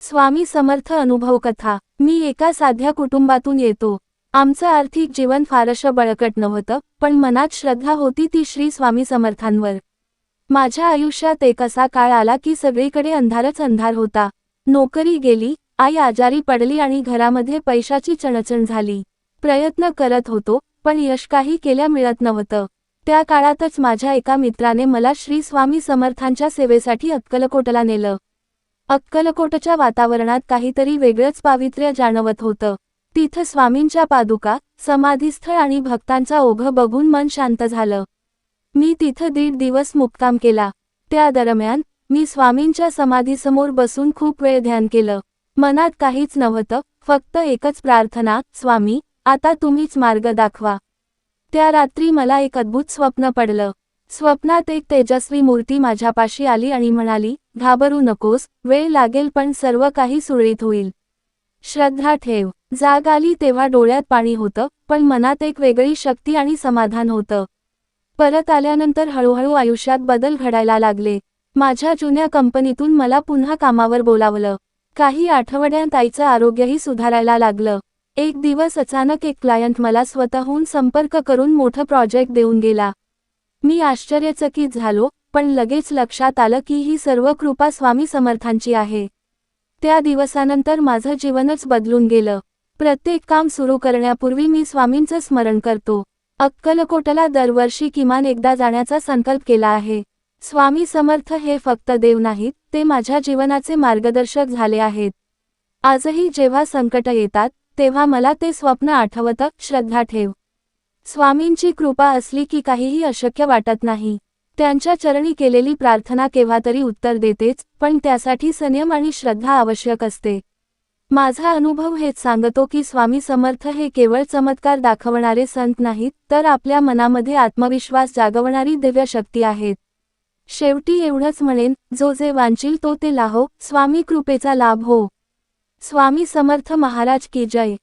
स्वामी समर्थ अनुभव कथा। मी एका साध्या कुटुंबातून येतो। आमचं आर्थिक जीवन फारसं बळकट नव्हतं, पण मनात श्रद्धा होती ती श्री स्वामी समर्थांवर। माझ्या आयुष्यात एक असा काळ आला की सगळीकडे अंधारच अंधार होता। नोकरी गेली, आई आजारी पडली आणि घरामध्ये पैशाची चणचण झाली। प्रयत्न करत होतो, पण यश काही केल्या मिळत नव्हतं। त्या काळातच माझ्या एका मित्राने मला श्री स्वामी समर्थांच्या सेवेसाठी अक्कलकोटला नेलं। अक्कलकोटच्या वातावरणात काहीतरी वेगळंच पावित्र्य जाणवत होतं। तिथं स्वामींच्या पादुका, समाधीस्थळ आणि भक्तांचा ओघ बघून मन शांत झालं। मी तिथं 1.5 दिवस मुक्काम केला। त्या दरम्यान मी स्वामींच्या समाधीसमोर बसून खूप वेळ ध्यान केलं। मनात काहीच नव्हतं, फक्त एकच प्रार्थना, स्वामी, आता तुम्हीच मार्ग दाखवा। त्या रात्री मला एक अद्भुत स्वप्न पडलं। स्वप्नात एक तेजस्वी मूर्ती माझ्यापाशी आली आणि म्हणाली, घाबरू नकोस, वेळ लागेल पण सर्व काही सुरळीत होईल। श्रद्धा ठेव। जाग आली तेव्हा डोळ्यात पाणी होतं, पण मनात एक वेगळी शक्ती आणि समाधान होतं। परत आल्यानंतर हळूहळू आयुष्यात बदल घडायला लागले। माझ्या जुन्या कंपनीतून मला पुन्हा कामावर बोलावलं। काही आठवड्यांत आईचं आरोग्यही सुधारायला लागलं। एक दिवस अचानक एक क्लायंट मला स्वतःहून संपर्क करून मोठं प्रोजेक्ट देऊन गेला। मी आश्चर्यचकित झालो, पण लगेच लक्षात आलं की ही सर्व कृपा स्वामी समर्थांची आहे। त्या दिवसानंतर माझं जीवनच बदलून गेलं। प्रत्येक काम सुरू करण्यापूर्वी मी स्वामींचं स्मरण करतो। अक्कलकोटला दरवर्षी किमान एकदा जाण्याचा संकल्प केला आहे। स्वामी समर्थ हे फक्त देव नाहीत, ते माझ्या जीवनाचे मार्गदर्शक झाले आहेत। आजही जेव्हा संकट येतात, तेव्हा मला ते स्वप्न आठवतं, श्रद्धा ठेव। स्वामींची कृपा असली की काहीही अशक्य वाटत नाही। त्यांच्या चरणी केलेली प्रार्थना केव्हा तरी उत्तर देतेच, पण त्यासाठी संयम आणि श्रद्धा आवश्यक असते। माझा अनुभव हेच सांगतो की स्वामी समर्थ हे केवळ चमत्कार दाखवणारे संत नाहीत, तर आपल्या मनामध्ये आत्मविश्वास जागवणारी दिव्य शक्ती आहेत। शेवटी एवढंच म्हणेन, जो जे वांछील तो ते लाहो, स्वामी कृपेचा लाभ हो। स्वामी समर्थ महाराज की जय।